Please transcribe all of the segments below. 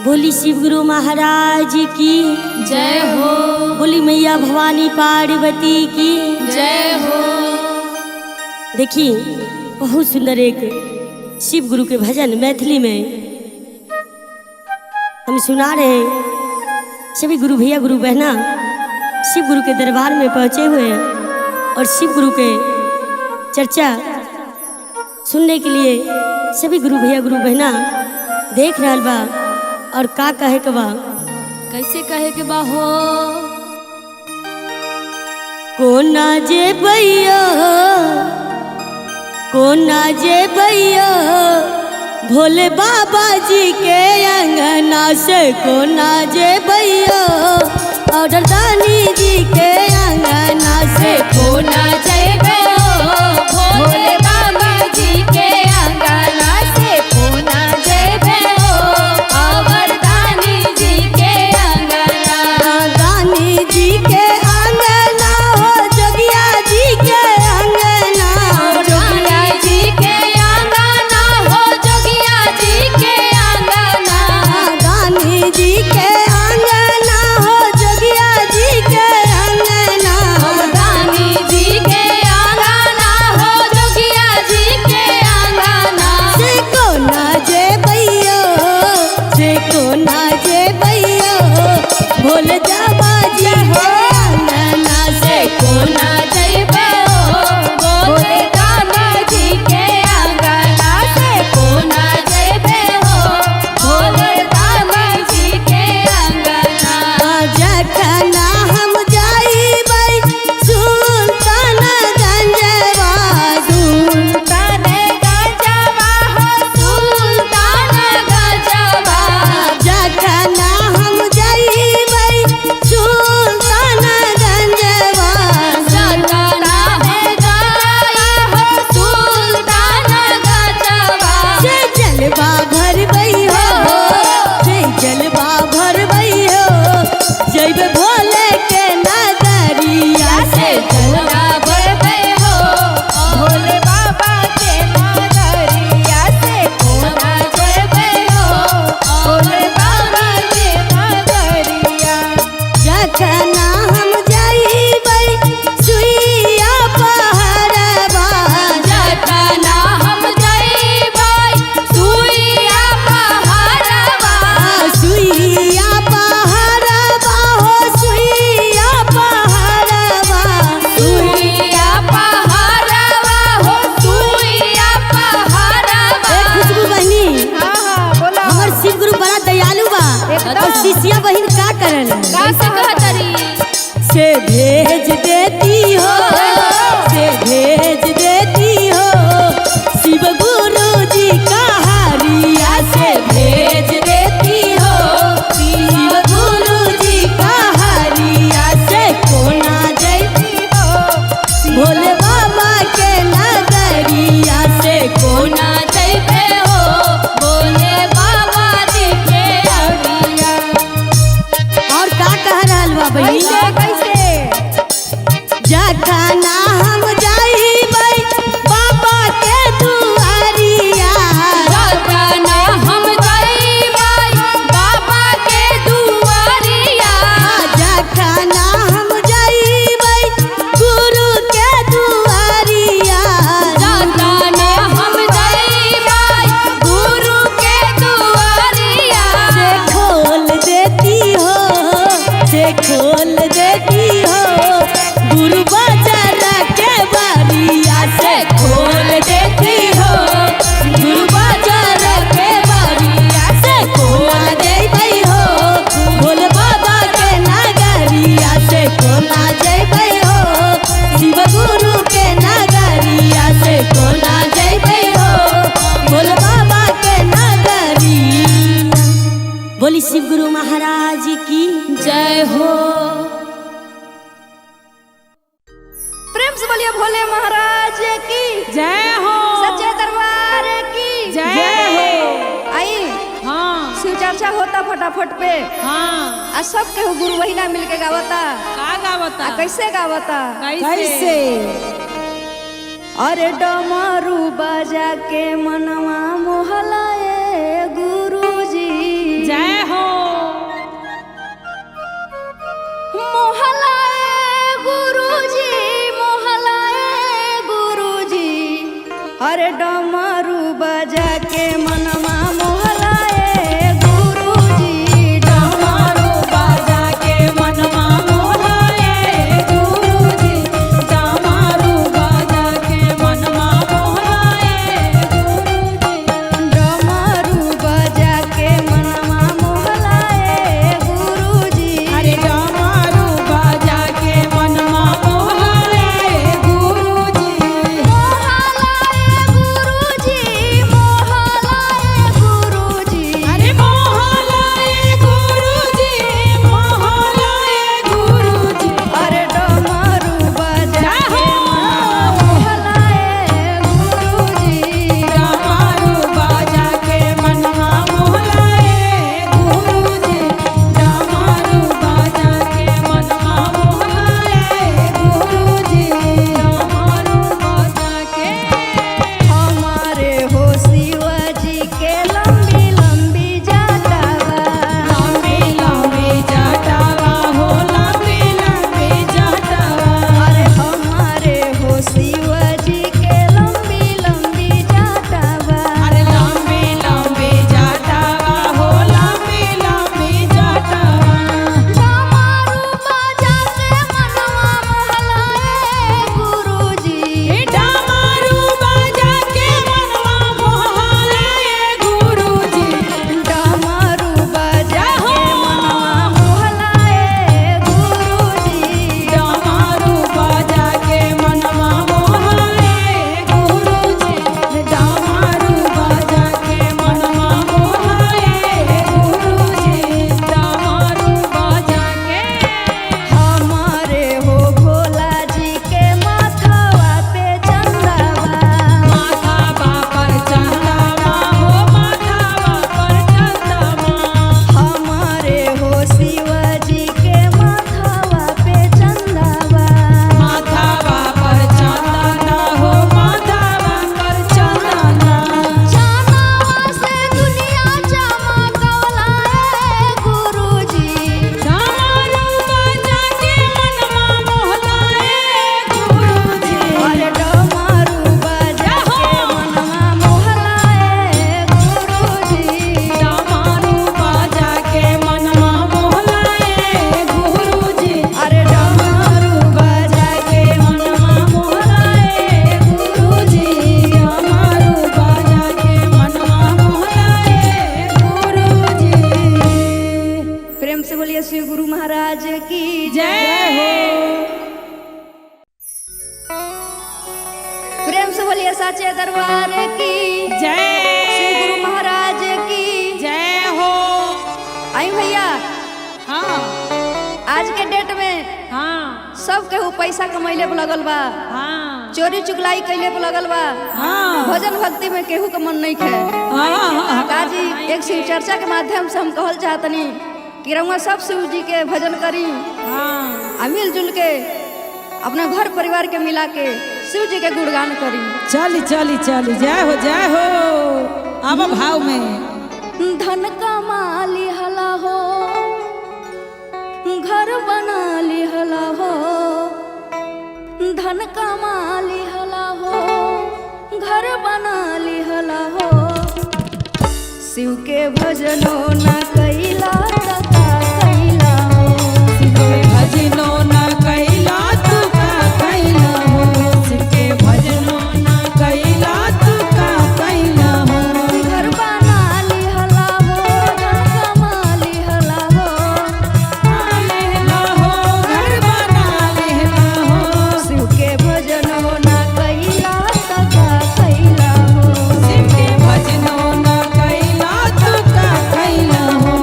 बोली शिव गुरु महाराज की जय हो। बोली मैया भवानी पार्वती की जय हो। देखिए बहुत सुंदर एक शिव गुरु के भजन मैथिली में हम सुना रहे हैं। सभी गुरु भैया गुरु बहना शिव गुरु के दरबार में पहुंचे हुए हैं और शिव गुरु के चर्चा सुनने के लिए सभी गुरु भैया गुरु बहना देख रहा बा और का कहे के बा, कैसे कहे के बा हो। कोना जे भैया कोना जे भैया भोले बाबा जी के अंगना से कोना जे भैया और दानी जी के अंगना से कोना जयबे हो भोले बाबा जी के अंगना से कोना जयबे हो अवरदानी जी के अंगना। दानी जी के अंगना हो जोगिया जी के अंगना जोगिया जी के अंगना हो जोगिया जी के अंगना। दानी जी के अंगना हो जोगिया जी के अंगना दानी जी के अंगना हो जोगिया जी के अंगना। से कोना जे भैया भोले बाबा जी हो अंगना से कोना जयबे हो भोले बाबा जी के अंगना से कोना जयबे हो भोले बाबा जी के अंगना। जखना हम जाइबै सुल्तानगंजवा सुल्तान गंजवा हो सुल्तान गंजवा। जखना हम जाइबै सुल्तानगंजवा सतना है गाया हो सुल्तान गंजवा। से जलवा भरबै हो से जलवा भरबै हो जइबै भोले के नगरिया से जलवा भरबै हो भोले बाबा के नगरिया से कोना जयबे हो भोले बाबा के नगरिया। जखना हम जाइबै सुइया पहाड़वा जतना हम जइबै सुइया पहाड़वा। सुइया पहाड़वा हो सुइया पहाड़वा सुइया पहाड़वा हो सुइया पहाड़वा। खुशबू बहनी बोला हमर शिव गुरु बड़ा दयालु बा और शिष्या बहन का करल का से कहतरी से भेज देती हो से भेज देती हो शिव गुरु जी का हारिया से भेज देती हो शिव गुरु जी का हारिया से कोना जैती हो भोले बाबा के नगरिया से कोना जयबे हो भोले बाबा जी के अंगना। और का कह रहल बा बहिनी कैसे जखना हम जाइबै बाबा के दुआरिया जतना हम जइबै बाबा के दुआरिया। जखना हम जाइबै गुरु के दुआरिया जतना हम जइबै गुरु के दुआरिया। से खोल देती हो से खोल देती हो गुरु बाजार के बारिया से खोल देती हो गुरु बाजार के बारिया से कोना जइबै हो भोले बाबा के नगरिया से कोना जइबै हो शिव गुरु के नगरिया से कोना जइबै हो भोले बाबा के नगरिया। बोली शिव गुरु महाराज की जय हो। प्रेम से बोलिए भोले महाराज की जय हो। सच्चे दरबार की जय हो। आई हाँ शिव चर्चा होता फटाफट पे हाँ आ सब के गुरु बहिना मिलके गावता का गावता आ कैसे गावता कैसे अरे डमरू बजा के मनवा मोहलाए अरे डमरू बजा के मनवा मोहलाए गुरुजी डमरू बजा के मनवा मोहलाए गुरुजी डमरू बजा के मनवा मोहलाए गुरुजी डमरू बजा के मनवा मोहलाए गुरुजी अरे डमरू बजा के मनवा मोहलाए गुरुजी अरे मोहलाए गुरुजी मोहलाए गुरुजी अरे डमरू बजा के मोहलाए गुरुजी डमरू बजा के मनवा मोहलाए गुरुजी डमरू बजा के मनवा मोहलाए गुरुजी डमरू बजा के हमारे हो शिवाजी के लंबी लंबी जटावा लंबी लंबी जटावा हो लंबी लंबी जटावा अरे हमारे हो शिवाजी के लंबी लंबी जटावा अरे लंबी लंबी जटावा हो लंबी लंबी जटावा डमरू बजा के मनवा मोहलाए गुरुजी डमरू बजा के मनवा मोहलाए गुरुजी डमरू बजा के मनवा मोहलाए गुरुजी डमरू बजा के मनवा मोहलाए गुरुजी डमरू बजा के मनवा मोहलाए गुरुजी डमरू बजा के हमारे हो भोला जी के माथवा पे चंदावा माथावा पर चंदमा हो माथावा पर चंदमा हमारे हो शिवाजी के माथवा पे चंदावा माथावा पर चंदना हो माथावा पर चंदना चानावा से दुनिया चमकौलाए गुरुजी डमरू बजा के मनवा मोहलाए गुरुजी अरे डमरू बजा के मनवा मोहलाए गुरुजी डमरू बजा के मनवा मोहलाए गुरुजी अरे डमरू बजा के मनवा मोहलाए गुरुजी डमरू बजा के मनवा मोहलाए गुरुजी प्रेम से बोलिए श्री गुरु महाराज की जय हो प्रेम से बोलिए साचे दरबार की श्री जय गुरु महाराज की जय हो आई भैया हाँ आज के डेट में हाँ सब केहू पैसा कमैले पे लगल बा हाँ चोरी चुगलाई कैले पे लगल बा हाँ भजन भक्ति में केहू के मन नहीं खे काजी एक शिव चर्चा के माध्यम से हम कहल चाहतनी कि रउआ सब शिव जी के भजन करी आ मिलजुल के अपना घर परिवार के मिला के शिव जी के गुणगान करी चली चली चली जय हो अब भाव में धन कमाली हला हो घर बना ली हला हो धन कमाली हला हो घर बना ली हला हो शिव के भजनो न कैला तका कैला हो भजनो न कैला तू का कैला हो सिके भजनो न कैला तू का कैला हो घर बना ली हला हो धन कमाली हला हो लेहला हो घर बना लेहला हो शिव के भजनो न कैला तका कैला हो सिके भजनो न कैला तू का कैला हो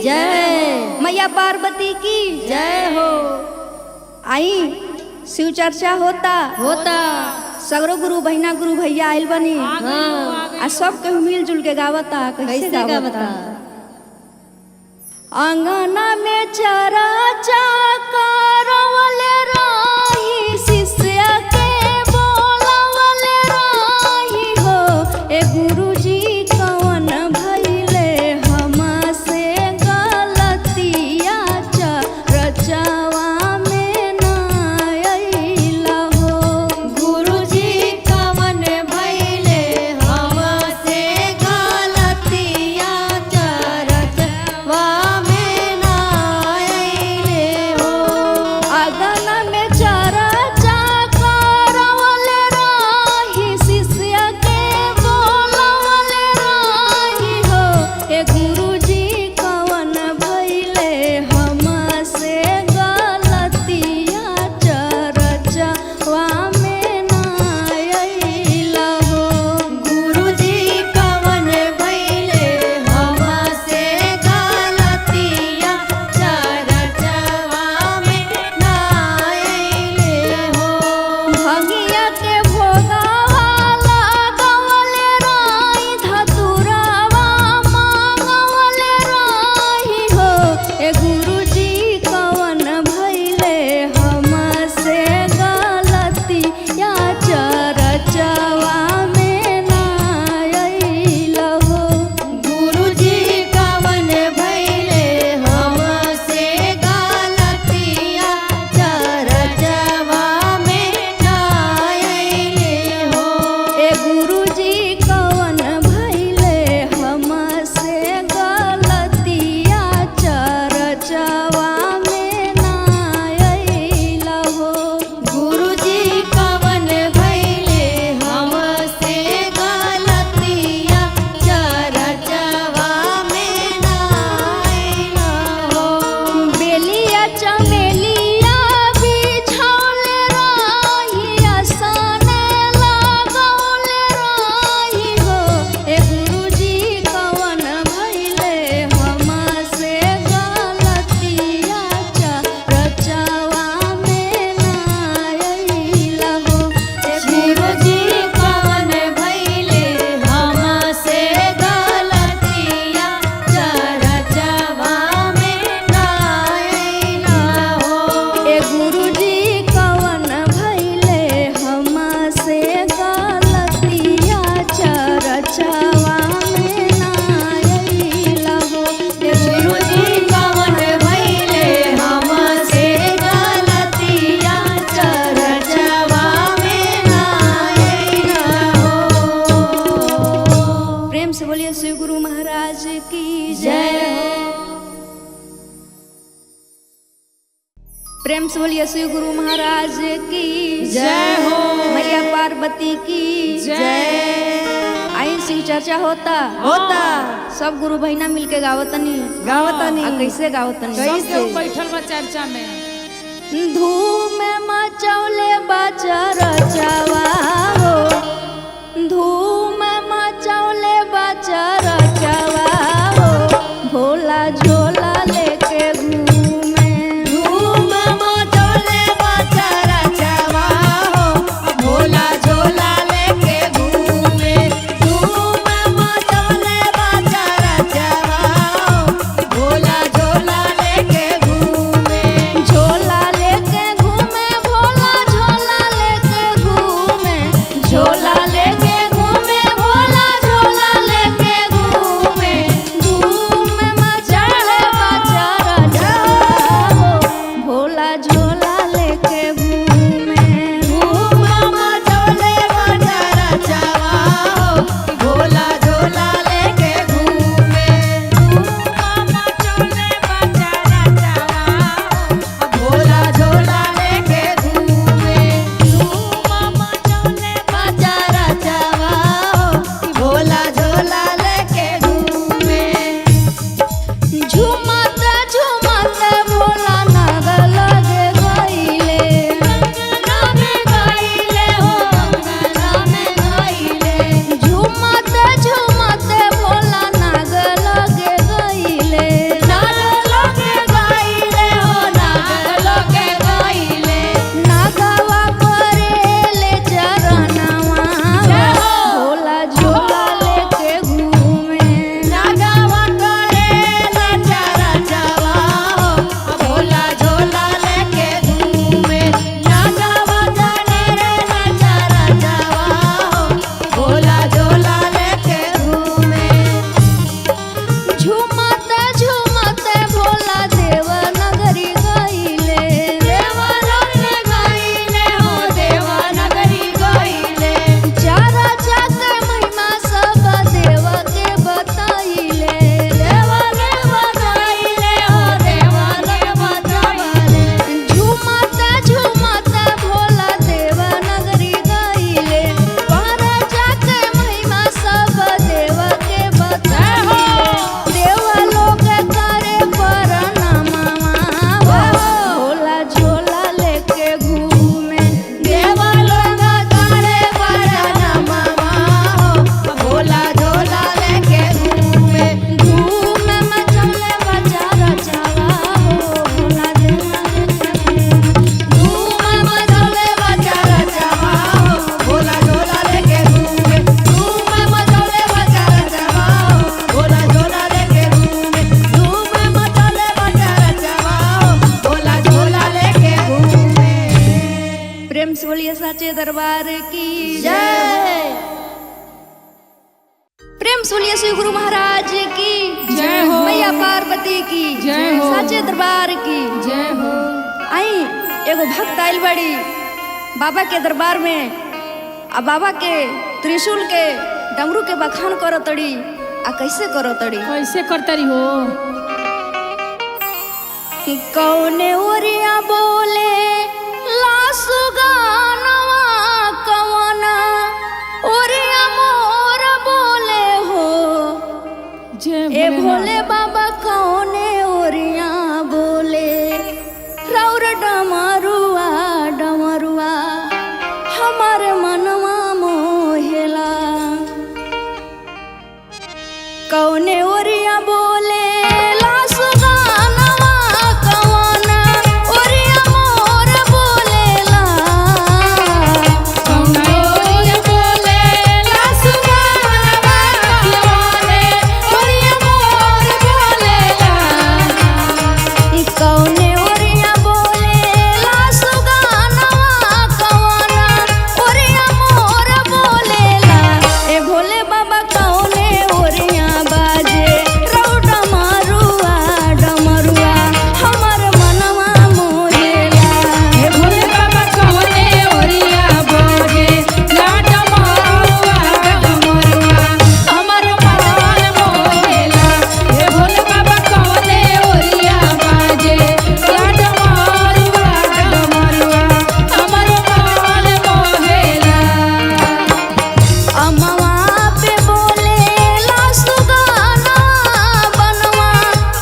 जय। मैया पार्वती की जय हो। आई शिव चर्चा होता सगरो गुरु बहिना गुरु भैया आइल बनी आ सब केहू मिलजुल के गावता। कैसे गावता? अंगना में चरा करवले रही शिष्य के बोलवले रही हो ए गुरुजी कवन भइले हमसे गलतिया चरचवा में ना अइला हो। गुरुजी कवन भइले हमसे गलतिया चरचवा में ना अइले हो। अगन में चरा करवले रही शिष्य के बोलवले रही हो ए गुरुजी कवन भइले हमसे गलतिया चरचवा में ना अइला हो। गुरुजी कवन भइले हमसे गलतिया चरचवा में ना अइले हो। भंगिया के भोगावा लगवले रही धतुरावा मांगवले रही हो ए गुरुजी कवन भइले हमसे गलतिया चरचवा में ना अइला हो। गुरुजी कवन भइले हमसे गलतिया चरचवा में ना अइले हो। ए गुरुजी कवन भइले हमसे गलतिया चरचवा में ना अइला हो। गुरुजी कवन भइले हमसे गलतिया चरचवा में ना अइला हो। बेलिया चमेलिया बिछौले रही आसन लगौले रही हो ए गुरुजी कवन भइले हमसे गलतिया चरचवा में ना अइला हो। ए गुरुजी कवन भइले हमसे गलतिया चरचवा में ना अइला हो। ए गुरुजी कवन भइले हमसे गलतिया चरचवा में ना अइला हो। ए गुरुजी कवन भइले हमसे गलतिया चरचवा में ना अइला हो। प्रेम से बोलिए शिव गुरु महाराज की जय जय। हो। प्रेम से बोलिए शिव गुरु महाराज की जय हो। मैया पार्वती की जय। आई शिव चर्चा होता सब गुरु बहिना मिलके गावतनी आ कैसे गावतनी? बैठल बा चर्चा में धूम मचौले बचरचवा हो धूम मचौले बचरचवा हो भोला झोला लेके घूमे। धूम मचौले बचरचवा हो भोला झोला लेके घूमे। धूम मचौले बचरचवा हो भोला झोला लेके घूमे। झोला लेके घूमे भोला झोला लेके घूमे। झोला लेके घूमे भोला झोला लेके घूमे। धूम मचौले बचरचवा हो भोला झोला लेके घूमे। धूम मचौले बचरचवा हो भोला झोला लेके घूमे। धूम मचौले बचरचवा हो भोला झोला लेके घूमे। धूम मचौले बचरचवा हो भोला झोला लेके घूमे। झूमत झूमत भोला नग लगे गइले। अंगना में गइले हो अंगना में गइले। झूमत झूमत भोला नग लगे गइले। नाग साचे दरबार की जय। प्रेम सुनिए श्री गुरु महाराज की जय हो। मैया पार्वती की जय हो। साचे दरबार की जय हो। आई एगो भक्त आइल बड़ी बाबा के दरबार में, आ बाबा के त्रिशूल के डमरू के बखान करो तड़ी। आ कैसे करो तड़ी? कैसे करतरी हो? कि कौने ओरिया बोले लासु गानवा, कवना ओरिया मोर बोले हो। ए भोले बाबा कौने ओरिया बोले रौर डमरुआ डमरुआ हमारे मनवा मोहेला। कौने ओरिया बोले लासु गानवा, कवना ओरिया मोर बोलेला। कौने ओरिया बोले लासु गानवा, कवने ओरिया मोर बोलेला। कौने ओरिया बोले लासु गानवा, कवना ओरिया मोर बोलेला। ए भोले बाबा कौने ओरिया बाजे रौ डमरुआ डमरुआ हमर मनवा मोहेला। हे भोले बाबा कौने ओरिया बोले ला डमरुआ डमरुआ हमर मन मोहेला। हे भोले बाबा कौने ओरिया बाजे ला डमरुआ डमरुआ हमर मन मोहेला। अमवा पे बोले लासु गाना, बनवा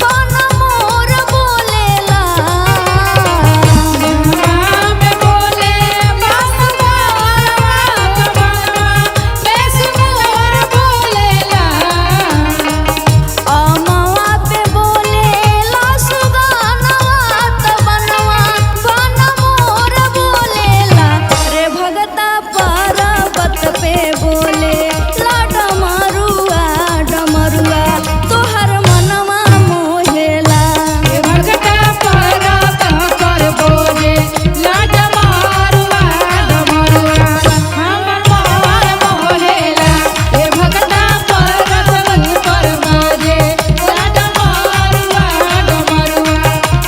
बन मोर बोलेला। में बोले बासुवारा कमलवा बेस मोर बोलेला। अमवा पे बोले लासु गाना, त बनवा बन मोर बोलेला। रे भगता पर्वत पे बोले ला डमरुआ डमरुआ तोहर मनवा मोहेला। हे भगता परत कर बोले ला डमरुआ डमरुआ हमर मन मोहेला। हे भगता परत कर बोले ला डमरुआ डमरुआ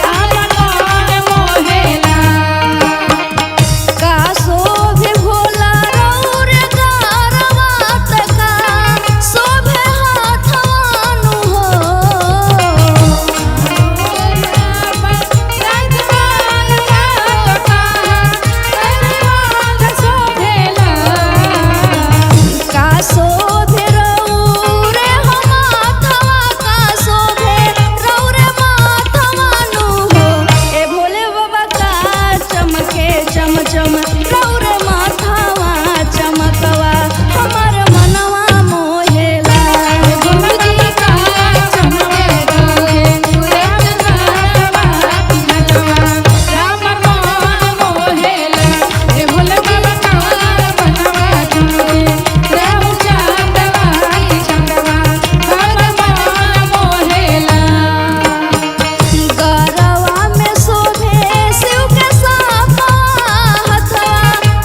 हमर मन मोहेला। का शोभे भोला रौर गारवा, त का शोभे हाथवानु हो। का शोभे रौरे हम माथवा, का शोभे रौरे माथवानु हो। ए भोले बाबा का चमके चमचम रौरे माथवा चमकवा हमर मनवा मोहेला। गरवा में शोभे शिव के साफा, हथवा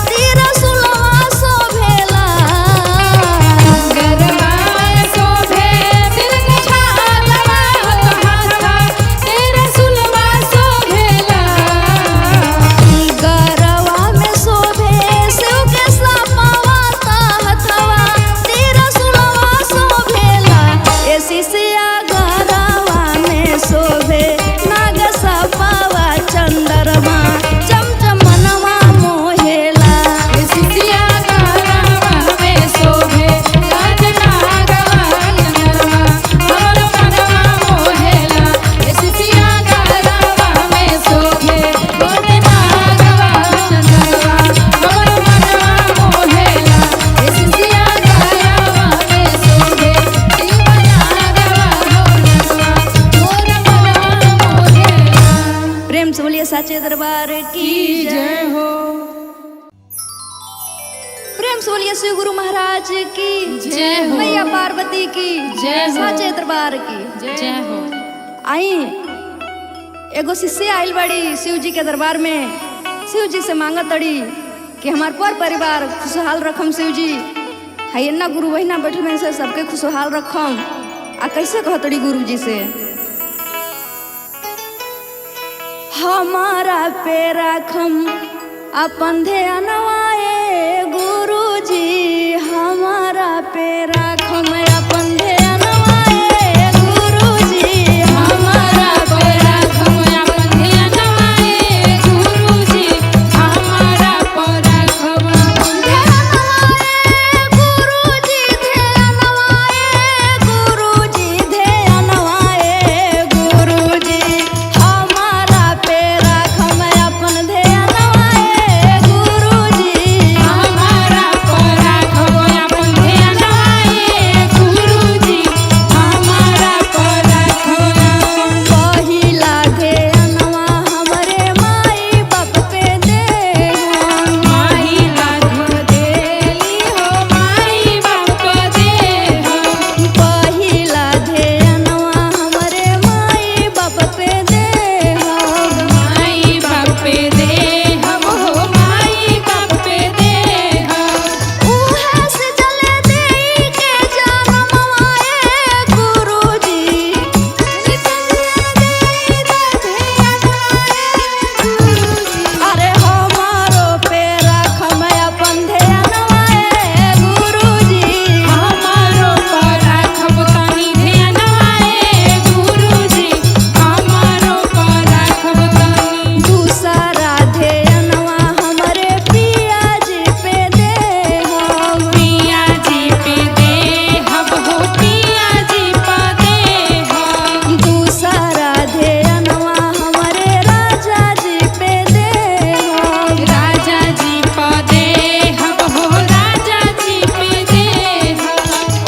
त्रिशूलवा शोभेला। गरवा में शोभे शिव के साफवा, हथवा त्रिशूलवा शोभेला। ए शिष्या गरवा में शोभे नाग सपावा चंद्रमा चमचम मनवा मोहेला। प्रेम से बोलिए साचे दरबार की जय हो। प्रेम से बोलिए श्री गुरु महाराज की जय हो। मैया पार्वती की जय हो। साचे दरबार की जय हो। आई एगो शिष्य आइल बड़ी शिव जी के दरबार में। शिव जी से मांगत तड़ी कि हमार पर परिवार खुशहाल रखम शिव जी। है ना गुरु वही ना बैठल में से सबके खुशहाल रखम। आ कैसे कहतड़ी गुरु जी से हमारा पे राखम अपन ध्यानवाए गुरु जी, हमारा पे राखम अपन ध्यानवाए गुरु जी, हमारा पे राखम अपन ध्यानवाए गुरु जी, हमारा पे राखम अपन ध्यानवाए गुरु जी, ध्यानवाए गुरु जी, ध्यानवाए गुरु जी, हमारा पे राखम अपन ध्यानवाए गुरु जी, हमारा पे राखम अपन ध्यानवाए गुरु जी, हमारा पे राखम पहिला ध्यानवा हमरे माई बाप पे देहम, माही लाख देली हो माई बाप देहम, पहिला ध्यानवा हमरे माई बाप पे देहम, माई बाप देहम हो माई बाप देहम, उहे से जले देई के जनमवाए गुरु जी, अरे हमारो पे राखम अपन ध्यानवाए गुरु जी, हमारो पे राखब तनी ध्यानवाए गुरु जी, हमारो पे राखब तनी दूसरा ध्यानवा हमरे पिया जी पे देहम, पिया जी पे देहब हो पिया जी पे देहब, दूसरा ध्यानवा हमरे राजा जी पे देहम, राजा जी पे देहब हो राजा जी पे देहब,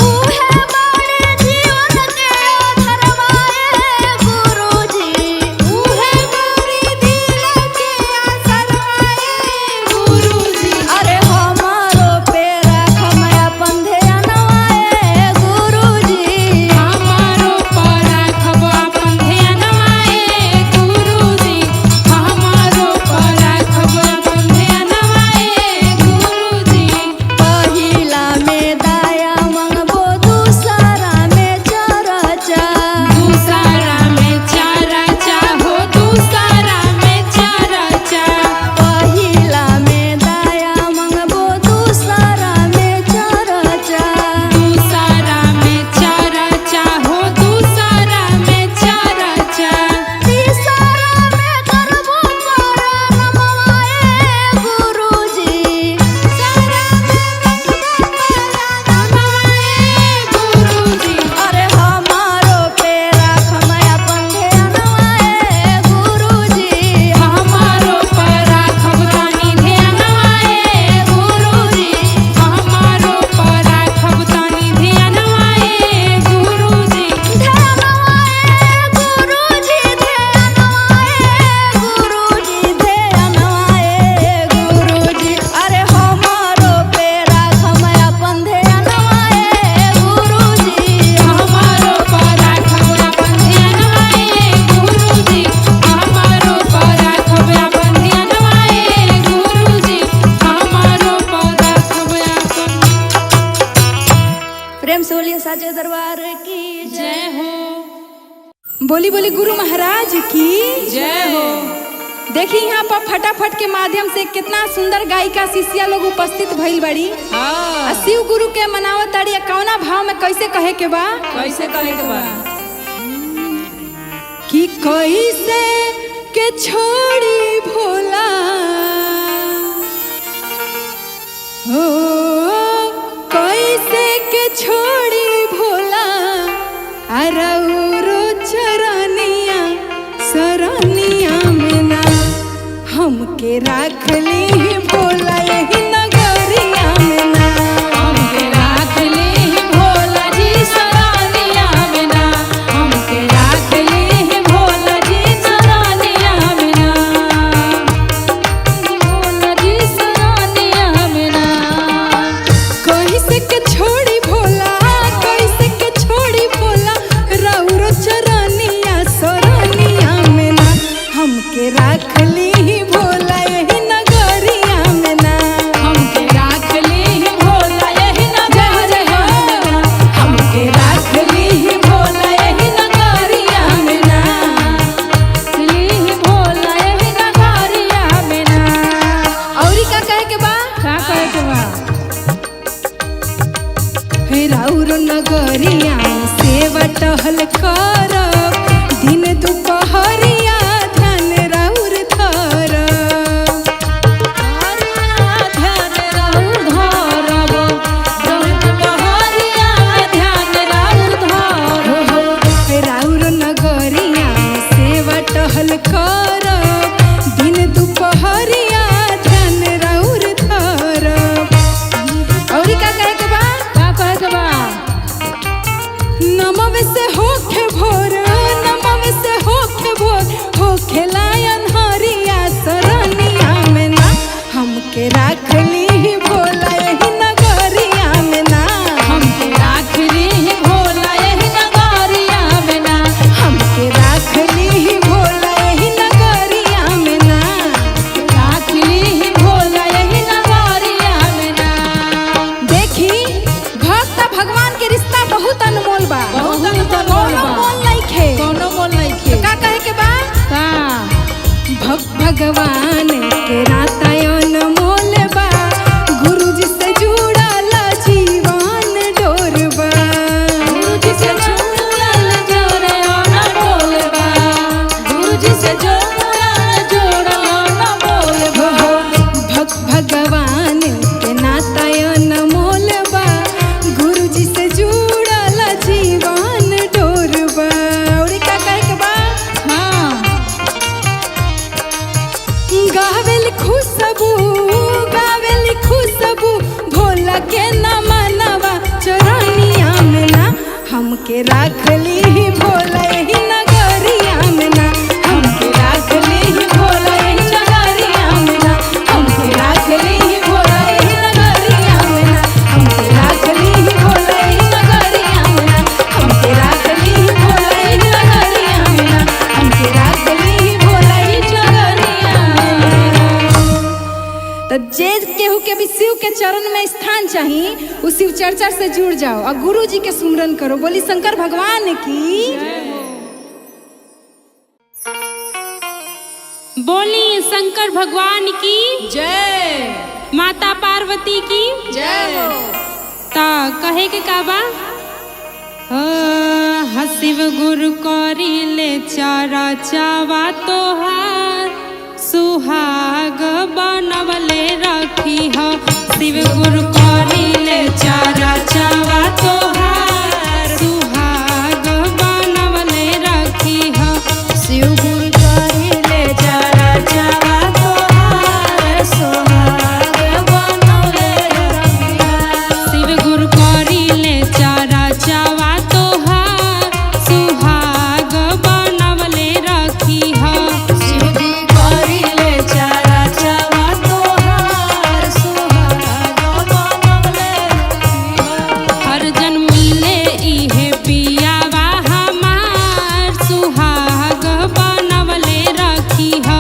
उहे बड़े जीवन के धरवाए गुरु जी, उहे गौरी दिल के आसरवाए गुरु जी, अरे हमारो पे राखम अपन ध्यानवाए गुरु जी, हमारो पे राखब अपन ध्यानवाए गुरु जी, हमारो पे राखब अपन ध्यानवाए गुरु जी, पहिला में दाया मंगबो दूसरा में चरचा, दूसरा में चरचा हो दूसरा में चरचा, पहिला में दाया मंगबो दूसरा में चरचा, दूसरा में चरचा हो दूसरा में चरचा, तीसरा में करबो नमवाए गुरु जी, गुरु जी, अरे हमारो पे राखम अपन ध्यानवाए गुरु जी, हमारो पे राखब तनी ध्यानवाए गुरु जी, हमारो पे राखब तनी ध्यानवाए गुरु जी, ध्यानवाए गुरु जी, ध्यानवाए गुरु जी, ध्यानवाए गुरु जी, अरे हमारो पे राखम अपन ध्यानवाए गुरु जी, हमारो पे राखब अपन ध्यानवाए गुरु जी, हमारो पे राखब अपन ध्यानवाए गुरु जी, हमारो पे राखब अपन प्रेम से बोलिए साचे दरबार की जय हो, बोली बोली गुरु महाराज की। जय हो। देखी यहाँ पर फटाफट के माध्यम से कितना सुंदर गायिका शिष्या लोग उपस्थित भइल बड़ी। आ शिव गुरु के मनावत ताड़ी कौना भाव में कैसे कहे के बा, कैसे कहे के बा कि कैसे के छोड़ी भोला हो, कैसे के छोड़ी भोला अरउरो चरनिया सरनिया में ना हमके राख ली भोला यही नगरिया में ना, हमके राख ले भोला जी सरानिया में ना, हमके राख ले भोला जी सरानिया में ना, भोला जी सरानिया में ना, कैसे के छोड़ी भोला, कैसे के छोड़ी भोला रउरो चरनिया सरनिया में ना हमके राख ली भोला यही नगरिया में ना। टहल करब दिन दुपहरिया ध्यान राउर धरब ध्यान राउर धरब दुपहरिया ध्यान राउर धरब राउर नगरिया में सेवा टहल करब दिन दुपहरिया ध्यान राउर धरब। औरी का कहे के बा? का कहे के बा? नमव से होखे भोर, नमव से होखे भोर, होखे लायन हरिया सरनिया में ना हमके राख ली भोला यही नगरिया में ना हमके राख ली भोला यही नगरिया में ना हमके राख ली भोला यही नगरिया में ना राख ली भोला यही नगरिया में ना। देखी भक्त भगवान के रिश्ता बहुत अनमोल बा, बहुत अनमोल बा। कोनो मोल नइखे, कोनो मोल नइखे। का कहे के बा? का भगवान के नाता अनमोल बा, गुरुजी से जुड़ल जीवन डोरबा गुरुजी से जुड़ल जोरे अनमोल बा गुरुजी से जुड़ल अनमोल बा भगवान के नाता अनमोल बा, गुरुजी से जुड़ल जीवन डोरबा। और का कहे के बा? हाँ गावेल खुशबू भोला के न मनवा चरनिया में ना हमके राख ली भोला यही नगरिया में ना हमके राख ली भोला यही नगरिया में ना हमके राख ली भोला यही नगरिया में ना हमके राख ली भोला यही नगरिया में ना हमके राख ली भोला यही नगरिया में ना हमके राख ली भोला यही नगरिया में ना। तो जे केहू के भी शिव के चरण में स्थान चाहिए उस शिव चर्चा से जुड़ जाओ और गुरु जी के सुमरन करो। बोली शंकर भगवान की। बोली शंकर भगवान की जय माता पार्वती की जय हो। ता कहे के का बा? शिव गुरु करी ले चारा चावा तोहार सुहाग बनवले रखी हो शिव गुरु करी ले चारा चावा तोहार सुहाग बनवले रखी हो शिव गुरु करी ले चारा चावा तोहार सुहाग बनवले रखिया शिव गुरु करी ले चारा चावा तोहार सुहाग बनवले रखी हो शिव जी करी ले चारा चावा तोहार सुहाग बनवले रखिया हर जन मिले इहे पियावा हमार सुहाग बनवले रखी हो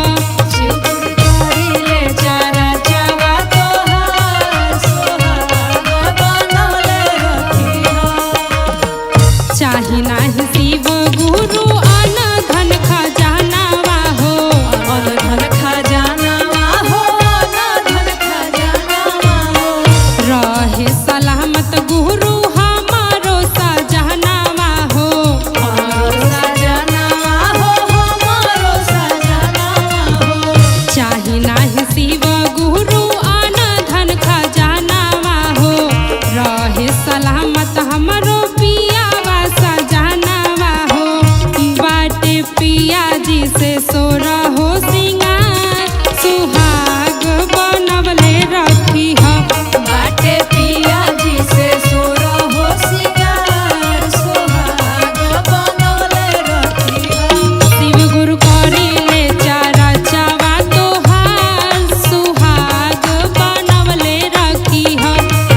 शिव गुरु करी ले चारा चावा तोहार सुहाग बनवले रखिया चाही नाही शिव गुरु अन धन खजानावा हो अन धन खजानावा हो अन धन खजानावा हो रहे सलामत गुरु हमारो सजनावा हो हमारो सजनावा हो हमारो सजनावा हो चाही नाही शिव गुरु अन धन खजानावा हो रहे सलामत हमरो पियावा सजनावा हो बाटे पिया जी से सोरा हो सिंगार सुहाग बनवले रखी हो बाटे पिया जी से सोरा हो सिंगार सुहाग बनवले रखिया शिव गुरु करी ले चारा चावा तोहार सुहाग बनवले रखी हो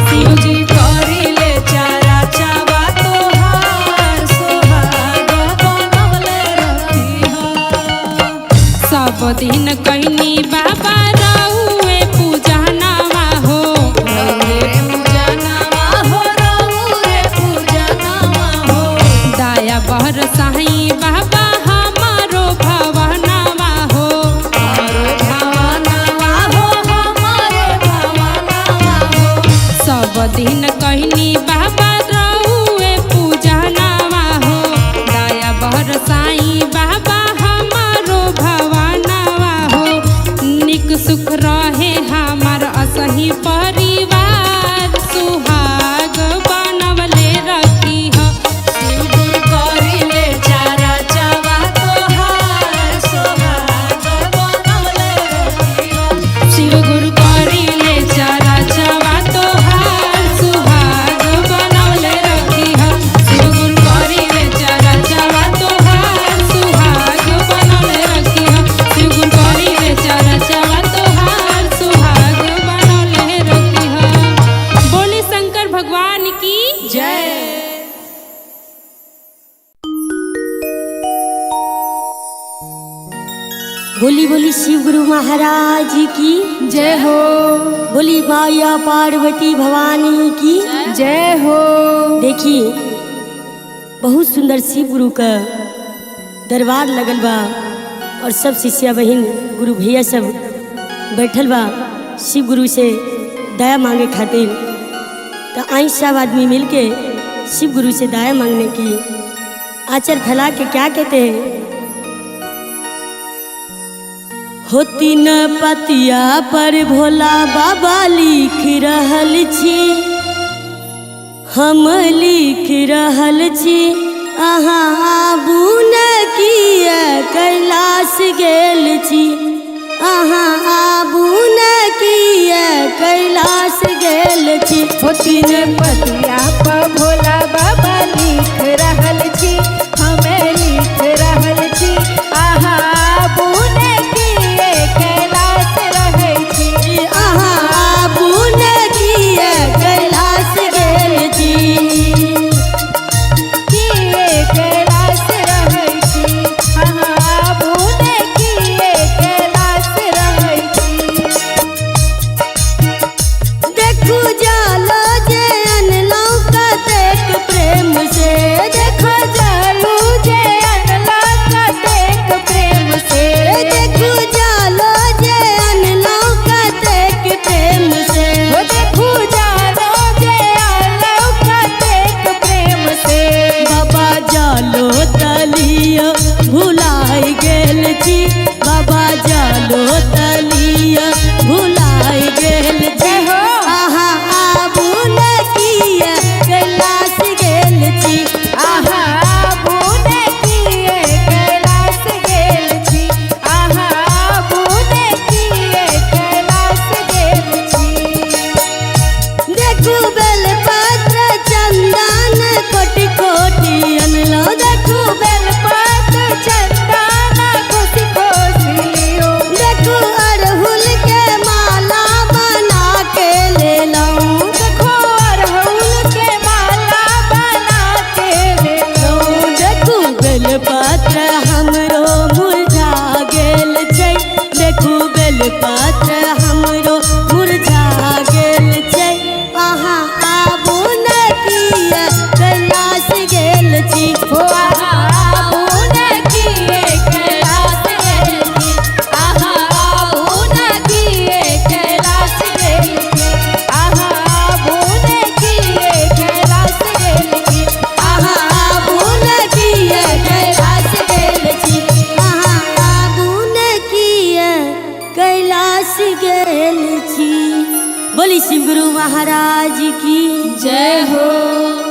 शिव जी करी ले चारा चावा तोहार सुहाग बनवले रखिया सब दिन कहनी बाबा रहुए पूजनावा हो रहुरे पूजनावा हो रहुरे पूजनावा हो दया बहर साई बाबा हमारो भवनावा हो हमारो भवनावा हो हमारे भवनावा हो सब दिन कहनी बाबा रहुए पूजनावा हो बोली बोली शिव गुरु महाराज की जय हो। बोली माया पार्वती भवानी की जय हो। देखिए बहुत सुंदर शिव गुरु का दरबार लगल बा और सब शिष्या बहन गुरु भैया सब बैठल बा शिव गुरु से दया मांगे खातिर। तो आई सब आदमी मिलके शिव गुरु से दया मांगने की आचर फैला के क्या कहते हैं। होती न पतिया पर भोला बाबा लिख रहल छी, हम लिख रहल छी अहाँ आबू न किया कैलाश गेल छी, अहाँ आबू न किया कैलाश गेल छी। होती न पतिया पर भोला बाबा लिख रहल छी, हमें लिख रहल छी आहा बुने किए कैलाश रहै छी, अहाँ आबू न किया कैलाश गेल छी, किए कैलाश रहै छी, आहा बुने किए कैलाश रहै छी। देखू जालो जे अनलौ कतेक प्रेम से, देखो जालू जे अनला कतेक प्रेम से, देखू जालो जे अनलौ कतेक प्रेम से, वो देखू जानो जे आलो कतेक प्रेम से। बाबा जालो तलिया भुलाइ गेल छी, बाबा जालो तलिया भुलाइ गेल छी। जय हो। आहा आबू न किया कैलाश गेल छी, आहा बुने किए कैलाश गेल छी, आहा बुने किए कैलाश गेल छी। देखू बेलपत्र चंदन कोटि कोटि अनलौ, देखू बेलपत्र चंदना खुशी खुशी लियो, देखू अड़हुल के माला बना के ले लऊं, देखो अड़हुल के माला बना के ले लो। देखू बेलपत्र हमरो मुरझा गेल छै, देखू बेलपत्र हमरो मुरझा गेल छै, अहाँ आबू न किया कैलाश गेल छी। ओ आहा बुने किए कैलाश गेल छी, आहा बुने किए कैलाश गेल छी, आहा बुने किए कैलाश गेल छी, आहा आबू न किया कैलाश गेल छी, आहा आबू न किया कैलाश गेल छी। बोली शिव गुरु महाराज की जय हो।